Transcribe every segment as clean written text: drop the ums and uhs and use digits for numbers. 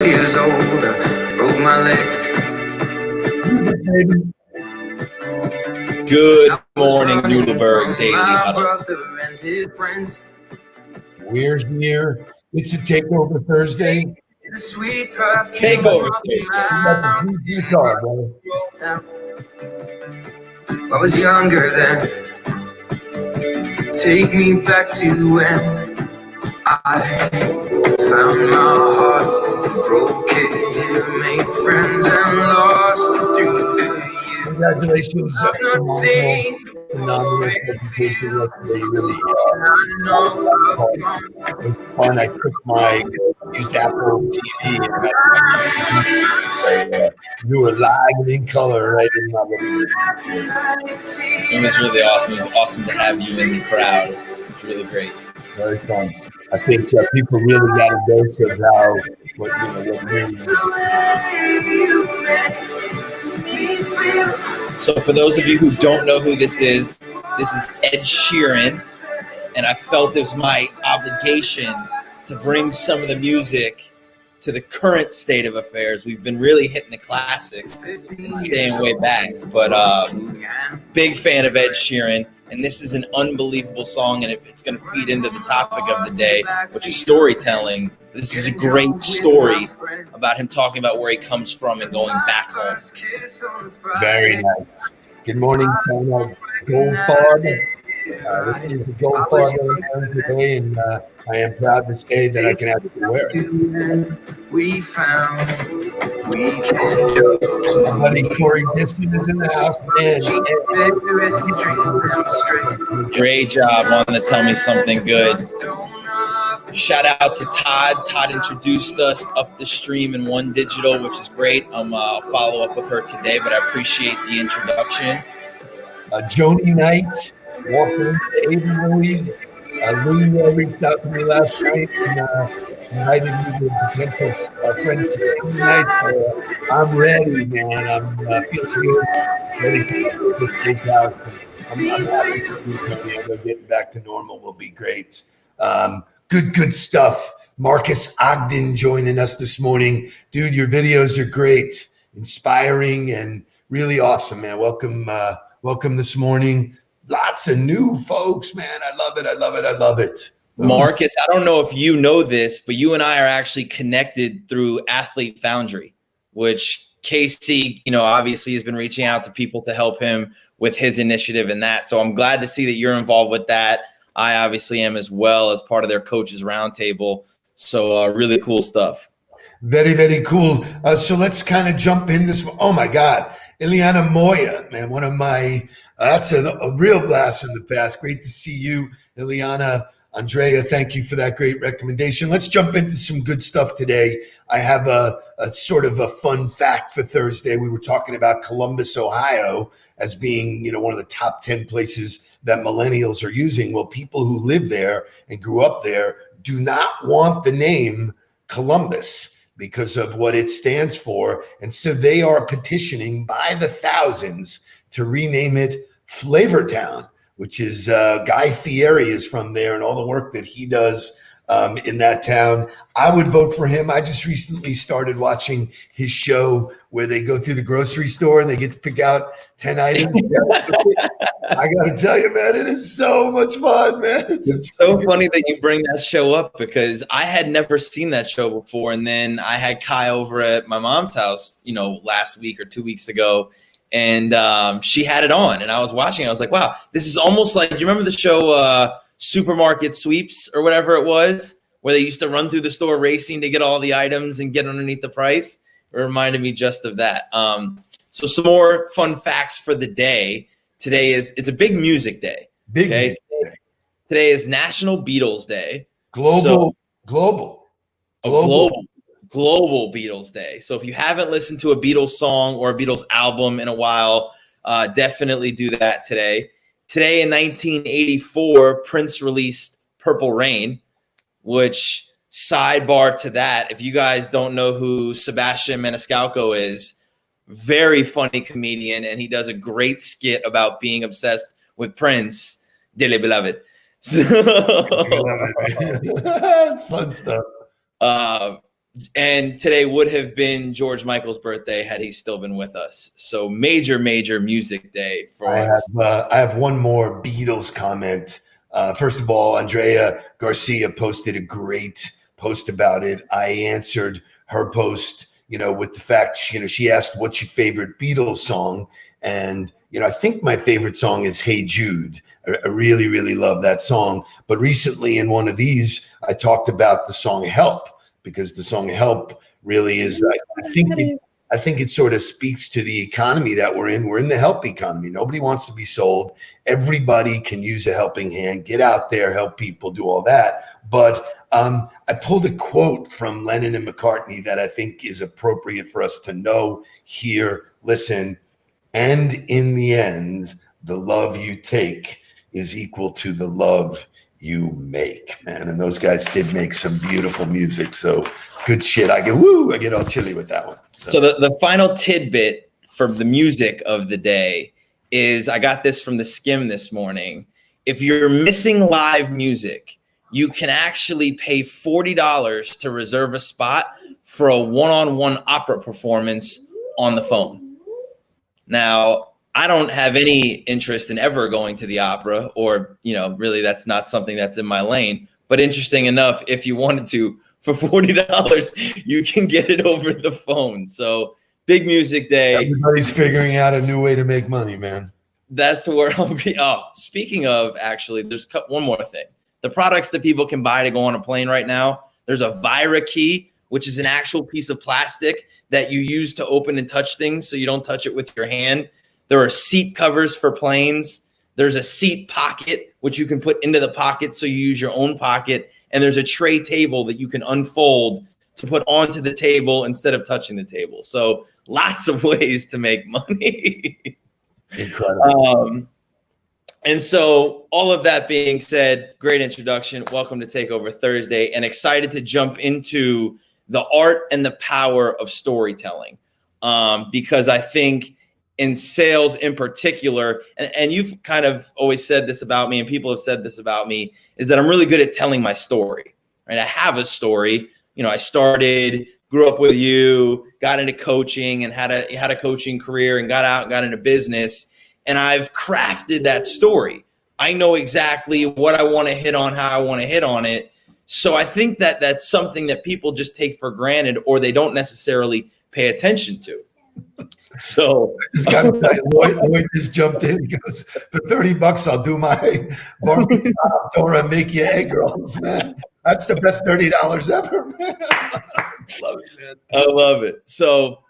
years old, I broke my leg. Good morning, Nudelberg Daily Huddle. We're here. It's a Takeover Thursday. Takeover Thursday. I was younger then. Take me back to when I found my heart, broke it, made friends and lost it through the years. Congratulations. Phenomenal presentation yesterday. Really fun. I used Apple TV and you were live in color right in my living room. It was really awesome. It was awesome to have you in the crowd. It was really great. Very fun. I think people really got a dose of So for those of you who don't know who this is Ed Sheeran, and I felt it was my obligation to bring some of the music to the current state of affairs. We've been really hitting the classics and staying way back, but big fan of Ed Sheeran, and this is an unbelievable song, and it's going to feed into the topic of the day, which is storytelling. This is a great story about him talking about where he comes from and going back home. Very nice. Good morning, Goldfarb. This is a Goldfarb today, and I am proud to say that I can actually wear it. We found we can my buddy Corey Diston is in the house, man. Great job on the Tell Me Something Good. Shout out to Todd. Todd introduced us up the stream in One Digital, which is great. I'll follow up with her today, but I appreciate the introduction. Joni Knight, Walker, Aiden Louise. Louie reached out to me last night and invited me to a potential friend tonight. I'm ready, man. I'm feeling good. Ready for the steakhouse. I'm happy to be here. Getting back to normal will be great. Good stuff. Marcus Ogden joining us this morning. Dude, your videos are great, inspiring, and really awesome, man. Welcome this morning. Lots of new folks, man. I love it. Marcus, I don't know if you know this, but you and I are actually connected through Athlete Foundry, which Casey, obviously has been reaching out to people to help him with his initiative and that. So I'm glad to see that you're involved with that. I obviously am as well, as part of their coaches roundtable. So really cool stuff. Very, very cool. So let's kind of jump in this. Oh my God, Ileana Moya, man, one of my, that's a real blast from the past. Great to see you, Ileana. Andrea, thank you for that great recommendation. Let's jump into some good stuff today. I have a sort of a fun fact for Thursday. We were talking about Columbus, Ohio as being, one of the top 10 places that millennials are using. Well, people who live there and grew up there do not want the name Columbus because of what it stands for. And so they are petitioning by the thousands to rename it Flavortown, which is Guy Fieri is from there and all the work that he does in that town. I would vote for him. I just recently started watching his show where they go through the grocery store and they get to pick out 10 items. I got to tell you, man, it is so much fun, man. It's so funny that you bring that show up because I had never seen that show before. And then I had Kai over at my mom's house, last week or 2 weeks ago. And she had it on and I was watching. I was like, wow, this is almost like, you remember the show Supermarket Sweeps or whatever it was, where they used to run through the store racing to get all the items and get underneath the price? It reminded me just of that. So some more fun facts for the day. Today it's a big music day. Big. Today is National Beatles Day. Global Beatles Day. So if you haven't listened to a Beatles song or a Beatles album in a while, definitely do that today. Today in 1984, Prince released Purple Rain, which, sidebar to that, if you guys don't know who Sebastian Maniscalco is, very funny comedian, and he does a great skit about being obsessed with Prince, dearly beloved. It's fun stuff. And today would have been George Michael's birthday had he still been with us. So major music day for us. I have one more Beatles comment. First of all, Andrea Garcia posted a great post about it. I answered her post, with the fact, she asked what's your favorite Beatles song. And, I think my favorite song is Hey Jude. I really, really love that song. But recently in one of these, I talked about the song Help, because the song Help really is, I think it sort of speaks to the economy that we're in. We're in the help economy. Nobody wants to be sold. Everybody can use a helping hand. Get out there, help people, do all that. But I pulled a quote from Lennon and McCartney that I think is appropriate for us to know, hear, listen. And in the end, the love you take is equal to the love you make, man. And those guys did make some beautiful music. So good shit. I get all chilly with that one. So the final tidbit for the music of the day is, I got this from the Skim this morning. If you're missing live music, you can actually pay $40 to reserve a spot for a one-on-one opera performance on the phone. Now, I don't have any interest in ever going to the opera, or, really that's not something that's in my lane. But interesting enough, if you wanted to, for $40, you can get it over the phone. So big music day. Everybody's figuring out a new way to make money, man. That's where I'll be. Oh, speaking of, actually, there's one more thing. The products that people can buy to go on a plane right now, there's a Vira key, which is an actual piece of plastic that you use to open and touch things so you don't touch it with your hand. There are seat covers for planes. There's a seat pocket, which you can put into the pocket so you use your own pocket. And there's a tray table that you can unfold to put onto the table instead of touching the table. So lots of ways to make money. Incredible. And so all of that being said, great introduction. Welcome to Takeover Thursday, and excited to jump into the art and the power of storytelling. Because I think in sales in particular, and you've kind of always said this about me, and people have said this about me, is that I'm really good at telling my story, right? I have a story. I grew up with you, got into coaching and had a coaching career, and got out and got into business. And I've crafted that story. I know exactly what I want to hit on, how I want to hit on it. So I think that that's something that people just take for granted, or they don't necessarily pay attention to. So just got to tell you, Lloyd just jumped in. He goes, for $30, I'll do my barbecue Dora make you egg rolls, man. That's the best $30 ever, man. Love it, man. I love it. So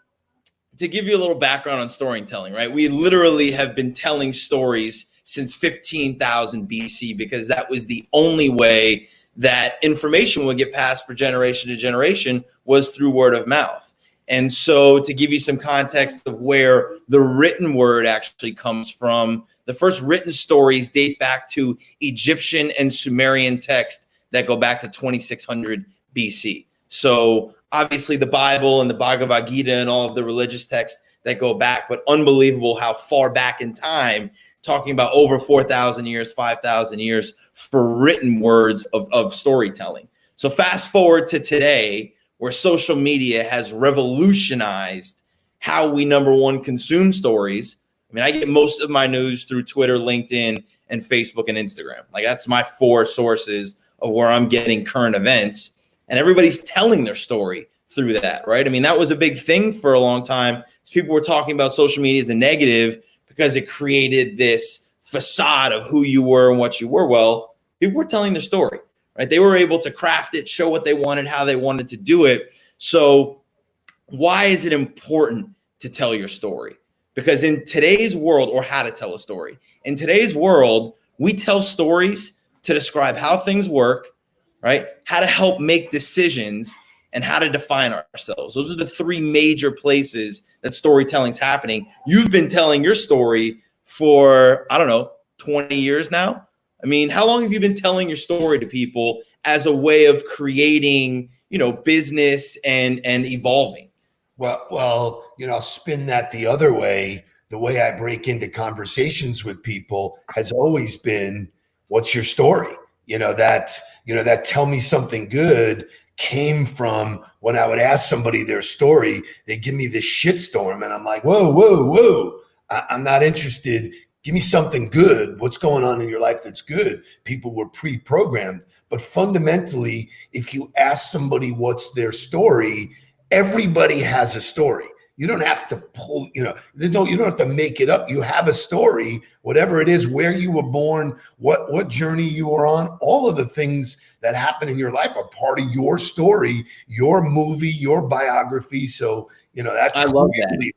to give you a little background on storytelling, right? We literally have been telling stories since 15,000 BC, because that was the only way that information would get passed for generation to generation, was through word of mouth. And so to give you some context of where the written word actually comes from, the first written stories date back to Egyptian and Sumerian texts that go back to 2600 BC. So obviously the Bible and the Bhagavad Gita and all of the religious texts that go back, but unbelievable how far back in time, talking about over 4,000 years, 5,000 years for written words of storytelling. So fast forward to today, where social media has revolutionized how we, number one, consume stories. I mean, I get most of my news through Twitter, LinkedIn, and Facebook and Instagram. Like, that's my 4 sources of where I'm getting current events. And everybody's telling their story through that, right? I mean, that was a big thing for a long time. People were talking about social media as a negative because it created this facade of who you were and what you were. Well, people were telling their story, right? They were able to craft it, show what they wanted, how they wanted to do it. So why is it important to tell your story? Because in today's world, or how to tell a story, in today's world, we tell stories to describe how things work, right? How to help make decisions, and how to define ourselves. Those are the 3 major places that storytelling's happening. You've been telling your story for, 20 years now. I mean, how long have you been telling your story to people as a way of creating, business and evolving? Well, I'll spin that the other way. The way I break into conversations with people has always been, what's your story? That tell me something good came from when I would ask somebody their story, they give me this shitstorm, and I'm like, whoa. I'm not interested. Give me something good. What's going on in your life that's good? People were pre-programmed. But fundamentally, if you ask somebody what's their story, everybody has a story. You don't have to pull, you don't have to make it up. You have a story, whatever it is, where you were born, what journey you were on, all of the things that happen in your life are part of your story, your movie, your biography. So, that's I love that.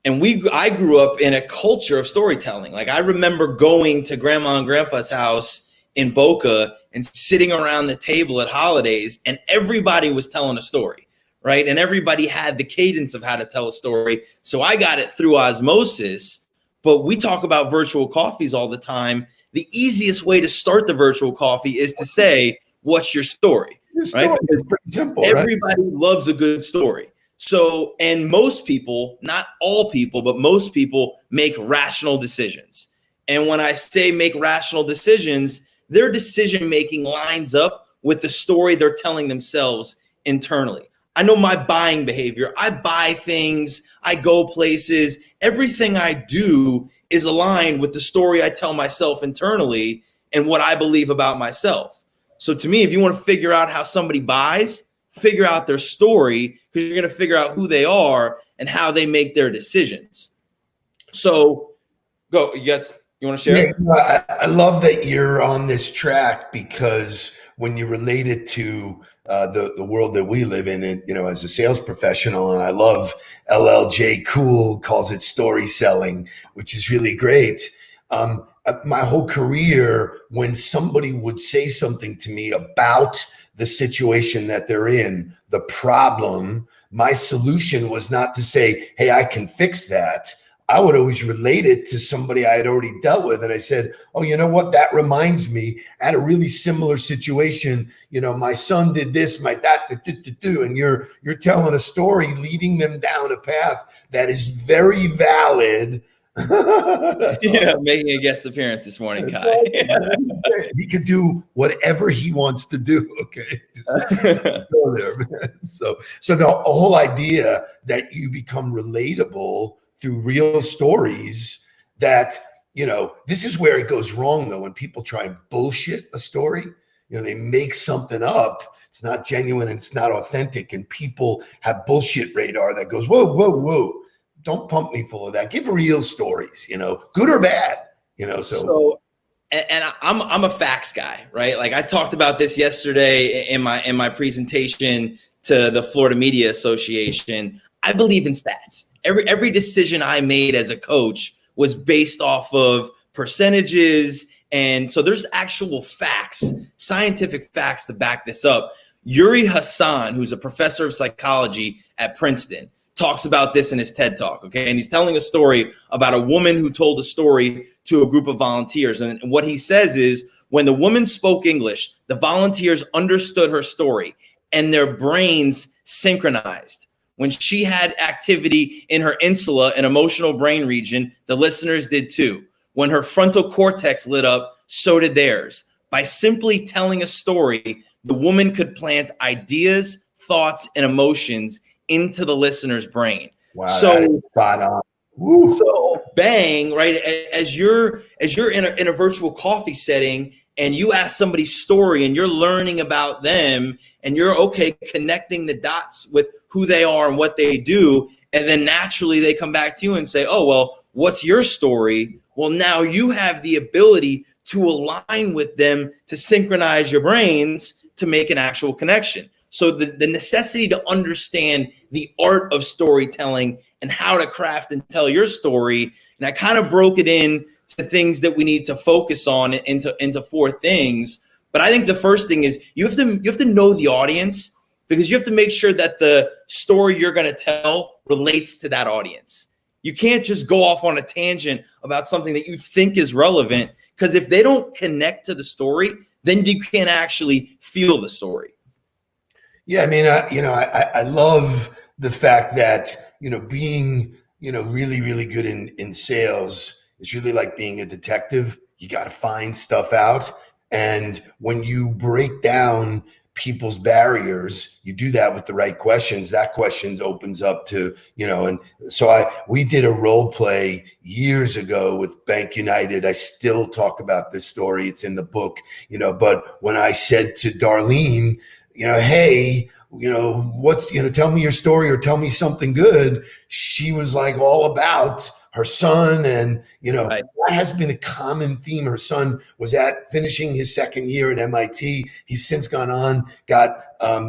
And I grew up in a culture of storytelling. Like, I remember going to grandma and grandpa's house in Boca and sitting around the table at holidays, and everybody was telling a story, right? And everybody had the cadence of how to tell a story. So I got it through osmosis. But we talk about virtual coffees all the time. The easiest way to start the virtual coffee is to say, what's your story? Right? It's pretty simple. Everybody loves a good story. So, and most people, not all people, but most people make rational decisions. And when I say make rational decisions, their decision-making lines up with the story they're telling themselves internally. I know my buying behavior. I buy things, I go places. Everything I do is aligned with the story I tell myself internally and what I believe about myself. So to me, if you want to figure out how somebody buys, figure out their story, because you're going to figure out who they are and how they make their decisions. So go. Yes. You want to share? Yeah, I love that you're on this track, because when you relate it to the world that we live in, and as a sales professional, and I love LLJ Cool calls it story selling, which is really great. My whole career, when somebody would say something to me about the situation that they're in, the problem, my solution was not to say, hey, I can fix that. I would always relate it to somebody I had already dealt with. And I said, oh, you know what? That reminds me, I had a really similar situation. My son did this, my dad did. And you're telling a story, leading them down a path that is very valid. Making a guest appearance this morning, Kai. He could do whatever he wants to do. Okay. Just go there, man. So the whole idea that you become relatable through real stories, that, this is where it goes wrong though, when people try and bullshit a story. They make something up. It's not genuine and it's not authentic. And people have bullshit radar that goes, whoa. Don't pump me full of that. Give real stories, good or bad, So and I'm a facts guy, right? Like, I talked about this yesterday in my presentation to the Florida Media Association. I believe in stats. Every decision I made as a coach was based off of percentages. And so there's actual facts, scientific facts to back this up. Yuri Hassan, who's a professor of psychology at Princeton, talks about this in his TED Talk, okay? And he's telling a story about a woman who told a story to a group of volunteers. And what he says is, when the woman spoke English, the volunteers understood her story and their brains synchronized. When she had activity in her insula and emotional brain region, the listeners did too. When her frontal cortex lit up, so did theirs. By simply telling a story, the woman could plant ideas, thoughts, and emotions into the listener's brain. Wow, so spot on. Woo. So bang, right? As you're in a virtual coffee setting and you ask somebody's story and you're learning about them and you're connecting the dots with who they are and what they do, and then naturally they come back to you and say, oh, well, what's your story? Well, now you have the ability to align with them, to synchronize your brains to make an actual connection. So the necessity to understand the art of storytelling and how to craft and tell your story. And I kind of broke it in to things that we need to focus on into 4 things. But I think the first thing is you have to know the audience, because you have to make sure that the story you're going to tell relates to that audience. You can't just go off on a tangent about something that you think is relevant, because if they don't connect to the story, then you can't actually feel the story. Yeah, I mean, I love the fact that, being, really, really good in sales is really like being a detective. You got to find stuff out. And when you break down people's barriers. You do that with the right questions. That question opens up to, and so we did a role play years ago with Bank United. I still talk about this story. It's in the book, but when I said to Darlene, hey, tell me your story or tell me something good. She was like all about her son. And, Right. that has been a common theme. Her son was finishing his second year at MIT. He's since gone on, got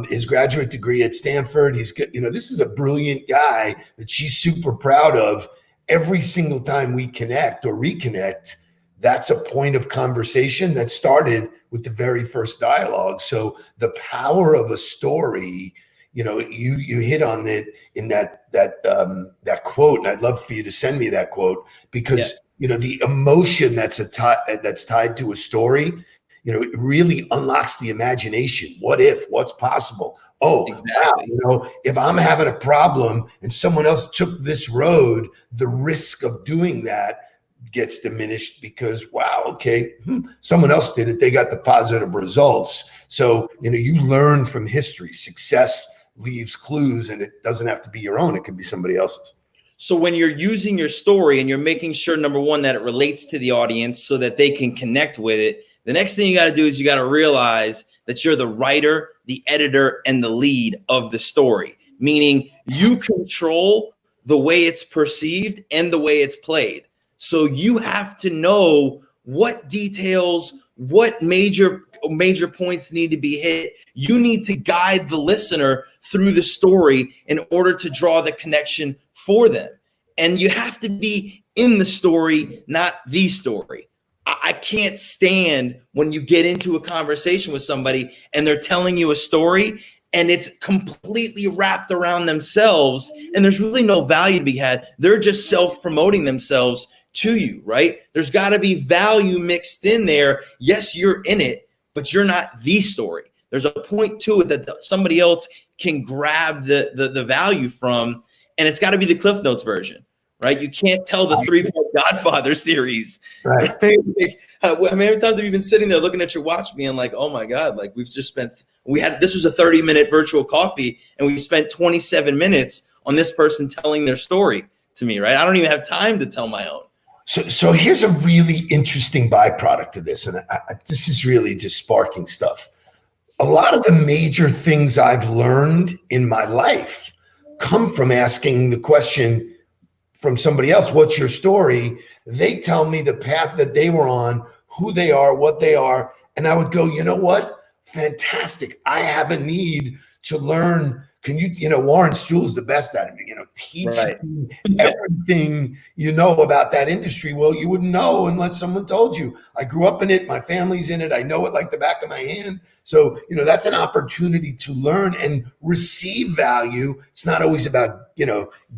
his graduate degree at Stanford. He's good. This is a brilliant guy that she's super proud of. Every single time we connect or reconnect, that's a point of conversation that started with the very first dialogue. So the power of a story, you hit on it in that quote, and I'd love for you to send me that quote, because the emotion that's tied to a story, it really unlocks the imagination. What if? What's possible? Oh, exactly. Wow, if I'm having a problem and someone else took this road, the risk of doing that gets diminished because, wow, okay, someone else did it. They got the positive results. So, you learn from history. Success leaves clues, and it doesn't have to be your own. It could be somebody else's. So when you're using your story and you're making sure, number one, that it relates to the audience so that they can connect with it, the next thing you got to do is you got to realize that you're the writer, the editor, and the lead of the story, meaning you control the way it's perceived and the way it's played. So you have to know what details, what major points need to be hit. You need to guide the listener through the story in order to draw the connection for them. And you have to be in the story, not the story. I can't stand when you get into a conversation with somebody and they're telling you a story and it's completely wrapped around themselves and there's really no value to be had. They're just self-promoting themselves to you, right? There's got to be value mixed in there. Yes, you're in it, but you're not the story. There's a point to it that somebody else can grab the value from, and it's got to be the Cliff Notes version, right? You can't tell the 3-part Godfather series. Right. How many times have you been sitting there looking at your watch being like, oh my God, like this was a 30-minute virtual coffee and we spent 27 minutes on this person telling their story to me, right? I don't even have time to tell my own. So here's a really interesting byproduct of this, and this is really just sparking stuff. A lot of the major things I've learned in my life come from asking the question from somebody else, what's your story? They tell me the path that they were on, who they are, what they are, and I would go, you know what? Fantastic. I have a need to learn. Can you, Warren Stuhl's the best at it, teach me everything you know about that industry. Well, you wouldn't know unless someone told you. I grew up in it. My family's in it. I know it like the back of my hand. So, that's an opportunity to learn and receive value. It's not always about,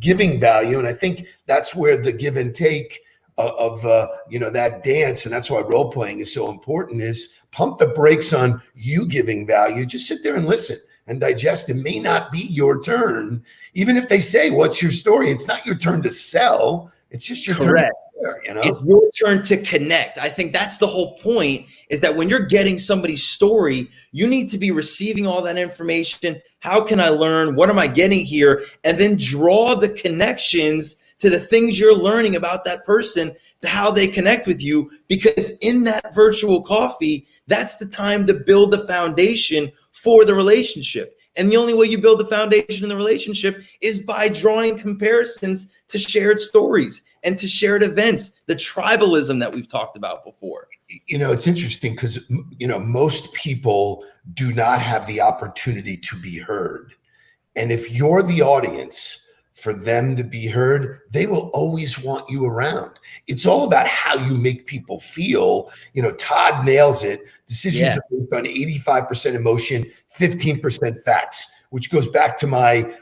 giving value. And I think that's where the give and take of that dance, and that's why role playing is so important, is pump the brakes on you giving value. Just sit there and listen and digest. It may not be your turn. Even if they say, what's your story? It's not your turn to sell. It's just your turn to share, It's your turn to connect. I think that's the whole point, is that when you're getting somebody's story, you need to be receiving all that information. How can I learn? What am I getting here? And then draw the connections to the things you're learning about that person, to how they connect with you. Because in that virtual coffee, that's the time to build the foundation for the relationship. And the only way you build the foundation in the relationship is by drawing comparisons to shared stories and to shared events, the tribalism that we've talked about before. It's interesting because, most people do not have the opportunity to be heard. And if you're the audience for them to be heard, they will always want you around. It's all about how you make people feel. Todd nails it. Decisions are based on 85% emotion, 15% facts, which goes back to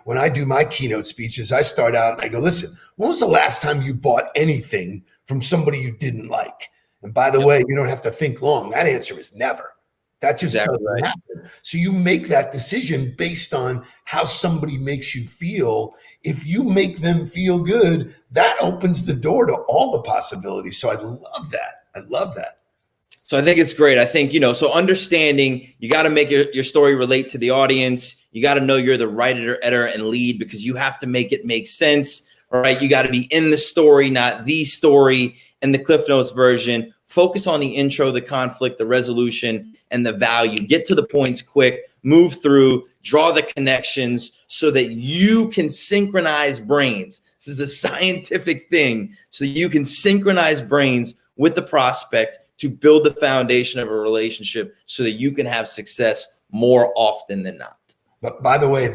when I do my keynote speeches, I start out and I go, listen, when was the last time you bought anything from somebody you didn't like? And by the way, you don't have to think long. That answer is never. That just doesn't happen. So you make that decision based on how somebody makes you feel. If you make them feel good, that opens the door to all the possibilities. So I love that. So I think it's great. I think, so understanding, you got to make your story relate to the audience. You got to know you're the writer, editor, and lead, because you have to make it make sense, right? You got to be in the story, not the story. And the Cliff Notes version, focus on the intro, the conflict, the resolution, and the value. Get to the points quick, move through, draw the connections so that you can synchronize brains. This is a scientific thing, so that you can synchronize brains with the prospect to build the foundation of a relationship so that you can have success more often than not. But by the way,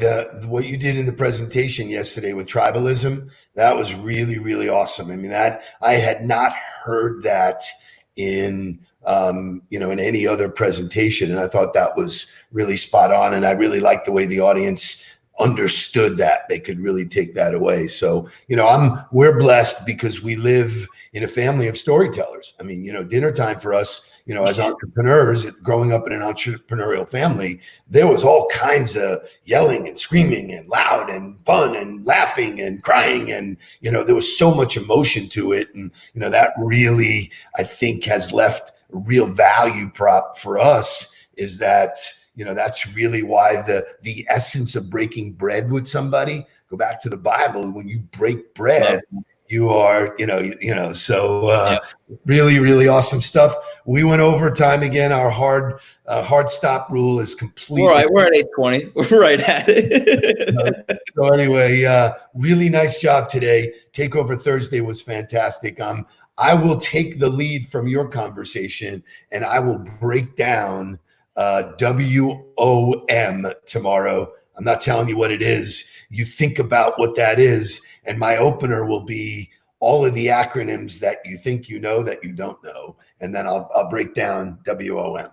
what you did in the presentation yesterday with tribalism, that was really, really awesome. I mean, that I had not heard that in in any other presentation, and I thought that was really spot on. And I really liked the way the audience understood that. They could really take that away. So, we're blessed because we live in a family of storytellers. I mean, dinner time for us, as entrepreneurs, growing up in an entrepreneurial family, there was all kinds of yelling and screaming and loud and fun and laughing and crying. And, there was so much emotion to it. And, that really, I think, has left a real value prop for us, is that, that's really why the essence of breaking bread with somebody, go back to the Bible, when you break bread, you are, so really, really awesome stuff. We went over time again. Our hard stop rule is complete. All right, we're at 8:20. We're right at it. So anyway, really nice job today. Takeover Thursday was fantastic. I will take the lead from your conversation, and I will break down WOM tomorrow. I'm not telling you what it is. You think about what that is. And my opener will be all of the acronyms that you think you know that you don't know. And then I'll break down WOM.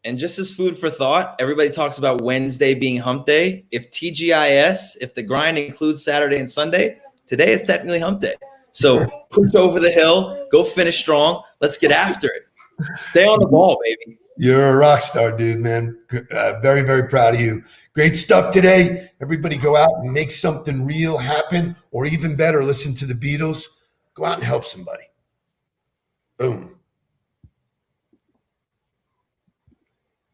And just as food for thought, everybody talks about Wednesday being hump day. If TGIS, if the grind includes Saturday and Sunday, today is technically hump day. So push over the hill, go finish strong. Let's get after it. Stay on the ball, baby. You're a rock star, dude, man. Very, very proud of you. Great stuff today. Everybody go out and make something real happen, or even better, listen to the Beatles. Go out and help somebody. Boom.